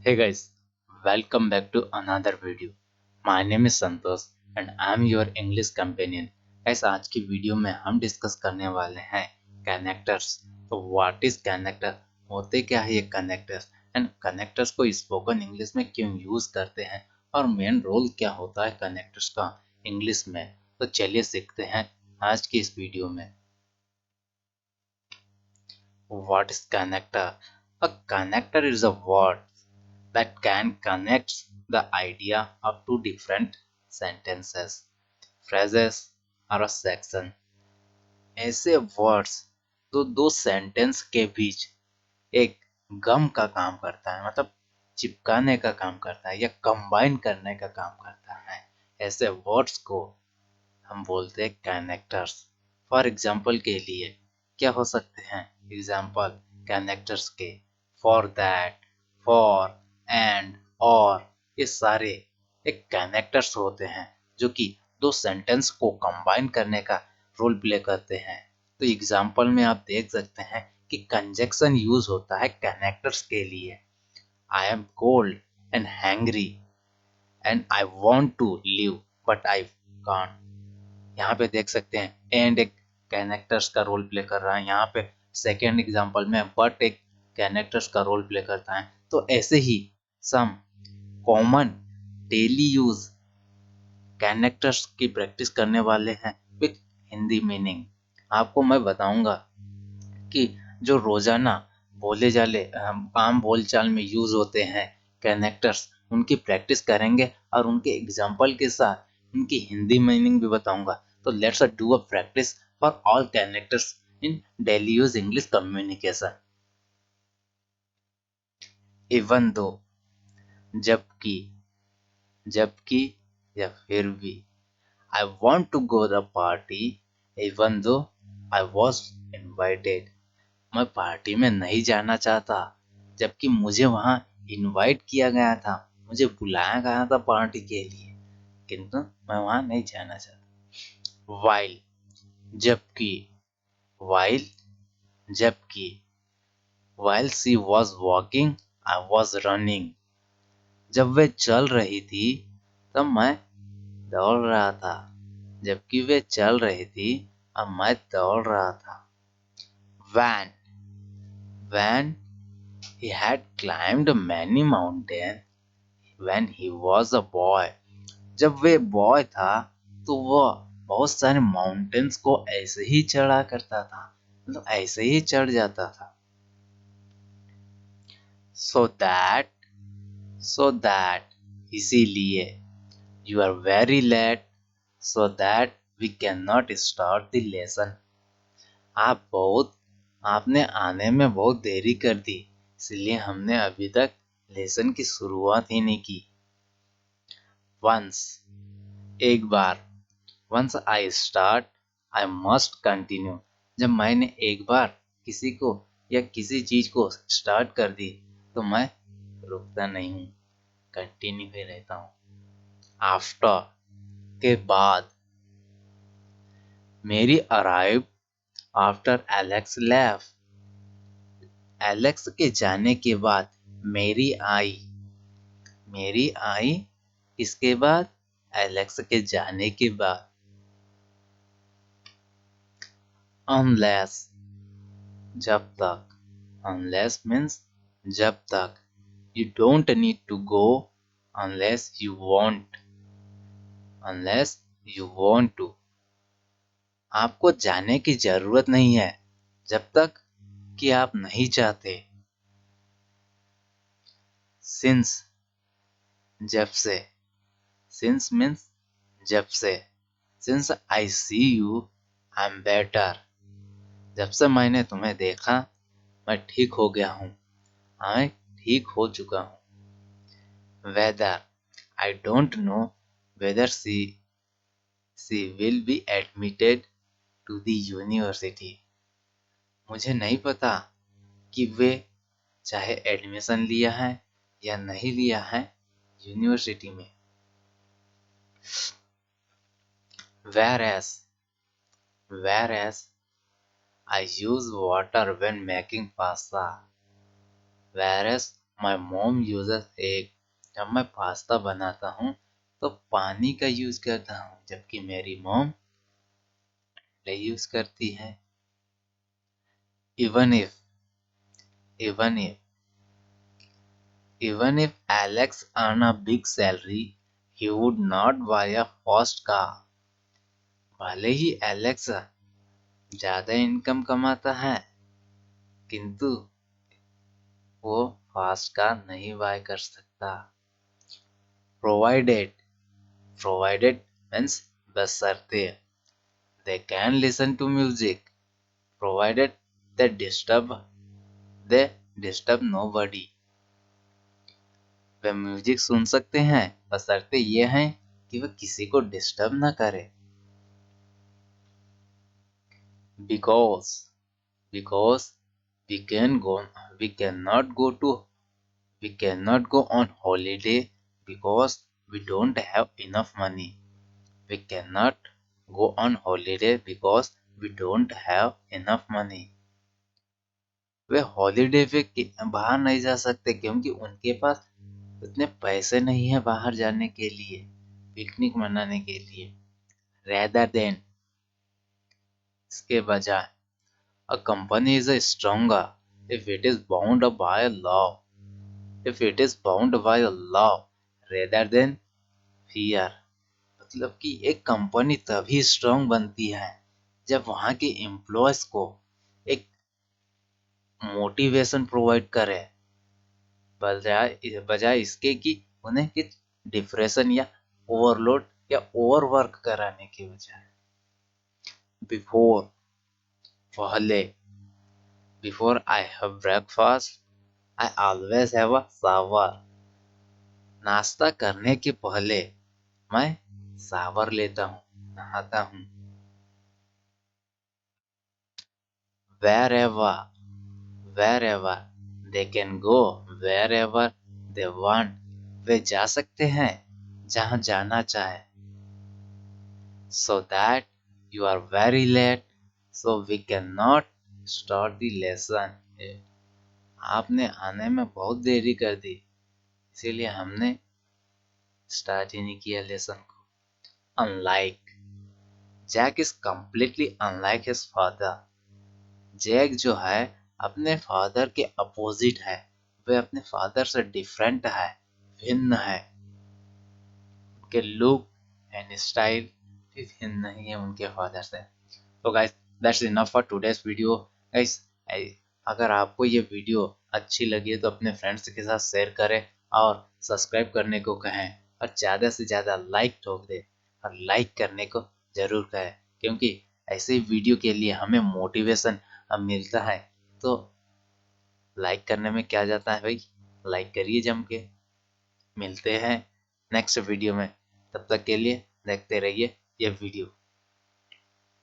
Hey guys, welcome back to another video. My name is Santosh and I am your English companion. Guys, आज की video में हम discuss करने वाले हैं कनेक्टर्स। तो व्हाट इज कनेक्टर, होते क्या है ये कनेक्टर्स, एंड कनेक्टर्स को स्पोकन इंग्लिश में क्यों यूज करते हैं और मेन रोल क्या होता है कनेक्टर्स का इंग्लिश में। तो चलिए सीखते हैं आज की इस वीडियो में। What is connector? A connector is a word that can connect the idea of two different sentences, phrases or a section. ऐसे वर्ड्स तो दो सेंटेंस के बीच एक गम का काम करता है, मतलब चिपकाने का काम करता है या कंबाइन करने का काम करता है। ऐसे वर्ड्स को हम बोलते हैं कनेक्टर्स। फॉर एग्जाम्पल के लिए क्या हो सकते हैं एग्जाम्पल कनेक्टर्स के? फॉर दैट, फॉर, एंड, और, ये सारे एक कनेक्टर्स होते हैं जो कि दो सेंटेंस को कंबाइन करने का रोल प्ले करते हैं। तो एग्जाम्पल में आप देख सकते हैं कि कंजक्शन यूज होता है कनेक्टर्स के लिए। I am cold and hungry and I want to leave but I can't. यहाँ पे देख सकते हैं एंड एक कैरेक्टर्स का रोल प्ले कर रहा है। यहाँ पे सेकेंड एग्जांपल में बट एक कैरेक्टर्स का रोल प्ले करता है। तो ऐसे ही some common daily use characters की प्रैक्टिस करने वाले हैं विथ हिंदी मीनिंग। आपको मैं बताऊंगा कि जो रोजाना बोले जाले आम बोलचाल में यूज होते हैं कैरेक्टर्स, उनकी प्रैक्टिस करेंगे और उनके एग्जाम्पल के साथ उनकी हिंदी मीनिंग भी बताऊंगा। तो let's do a practice for all characters in daily use English communication. Even दो, जबकि, जबकि या फिर भी। I want to go the party even though I इन्वाइटेड। मैं पार्टी में नहीं जाना चाहता जबकि मुझे वहां इनवाइट किया गया था, मुझे बुलाया गया था पार्टी के लिए, किंतु मैं वहां नहीं जाना चाहता। वाइल, जबकि, वाइल, जबकि। While she was walking I was running. जब वे चल रही थी तब मैं दौड़ रहा था, जबकि वे चल रही थी और मैं दौड़ रहा था। When, when he had climbed many mountains when he was a boy। जब वे बॉय था तो वह बहुत सारे माउंटेन्स को ऐसे ही चढ़ा करता था, मतलब ऐसे ही चढ़ जाता था। सो दैट, सो दैट, इसीलिए। You are very late so that we can not start the lesson. आप बहुत, आपने आने में बहुत देरी कर दी, इसलिए हमने अभी तक लेसन की शुरुआत ही नहीं की। वंस, एक बार। Once I start I must continue. जब मैंने एक बार किसी को या किसी चीज को स्टार्ट कर दी तो मैं रुकता नहीं हूँ, कंटिन्यू ही रहता हूँ। आफ्टर, के बाद। मेरी arrive after Alex left. Alex के जाने के बाद मेरी आई। मेरी आई किसके बाद? एलेक्स के जाने के बाद। अनलेस, जब तक। अनलेस मीन्स जब तक। You don't need to go unless you want. Unless you want to. आपको जाने की जरूरत नहीं है जब तक कि आप नहीं चाहते। सिंस, जब से। सिंस मीन्स जब से। Since I see you I am better. जब से मैंने तुम्हें देखा मैं ठीक हो गया हूँ, मैं ठीक हो चुका हूँ। Whether, I don't know whether she will be admitted to the university. मुझे नहीं पता कि वे चाहे एडमिशन लिया है या नहीं लिया है यूनिवर्सिटी में। Whereas, whereas I use water when making pasta. Whereas माई मोम यूजेस एग। जब मैं पास्ता बनाता हूँ तो पानी का यूज करता हूँ, जबकि मेरी मोम यूज करती है। Even if even if Even if Alex earned a big salary, he would not buy a fast car. भले ही एलेक्स ज्यादा इनकम कमाता है, किंतु वो फास्ट कार नहीं बाय कर सकता। Provided provided means बशर्ते they can listen to music, provided they disturb nobody। वे म्यूजिक सुन सकते हैं, बशर्ते ये हैं कि वह किसी को डिस्टर्ब ना करे। because because we can go we cannot go to we cannot go on holiday because we don't have enough money। We cannot go on holiday because we don't have enough money। Way holiday पे बाहर नहीं जा सकते क्योंकि उनके पास उतने पैसे नहीं है बाहर जाने के लिए, पिकनिक मनाने के लिए। rather than इसके बजाय a company is stronger if it is bound by a law rather than fear। मतलब कि एक कंपनी तभी स्ट्रांग बनती है जब वहां के एम्प्लॉयज को एक मोटिवेशन प्रोवाइड करे, बजाय इसके कि उन्हें कुछ डिप्रेशन या ओवरलोड या ओवरवर्क कराने की बजाय। बिफोर पहले Before I have breakfast, I always have a shower। नाश्ता करने के पहले मैं शावर लेता हूँ, नहाता हूँ। Wherever they can go wherever they want। वे जा सकते हैं जहाँ जाना चाहे। So that you are very late, so we cannot start the lesson। आपने आने में बहुत देरी कर दी, इसीलिए हमने स्टार्ट ही नहीं किया लेसन को। Unlike Jack is completely unlike his father। Jack जो है अपने फादर के अपोजिट है, वे अपने फादर से डिफरेंट है, भिन्न है। उनके लुक एंड स्टाइल भी भिन्न नहीं है उनके फादर से। तो guys that's enough for today's video. Guys अगर आपको ये वीडियो अच्छी लगी तो अपने फ्रेंड्स के साथ शेयर करें और सब्सक्राइब करने को कहें और ज़्यादा से ज़्यादा लाइक ठोक दें और लाइक करने को ज़रूर कहें, क्योंकि ऐसे वीडियो के लिए हमें मोटिवेशन मिलता है। तो लाइक करने में क्या जाता है भाई, लाइक करिए जम के। मिलते हैं नेक्स्ट वीडियो में, तब तक के लिए देखते रहिए ये वीडियो।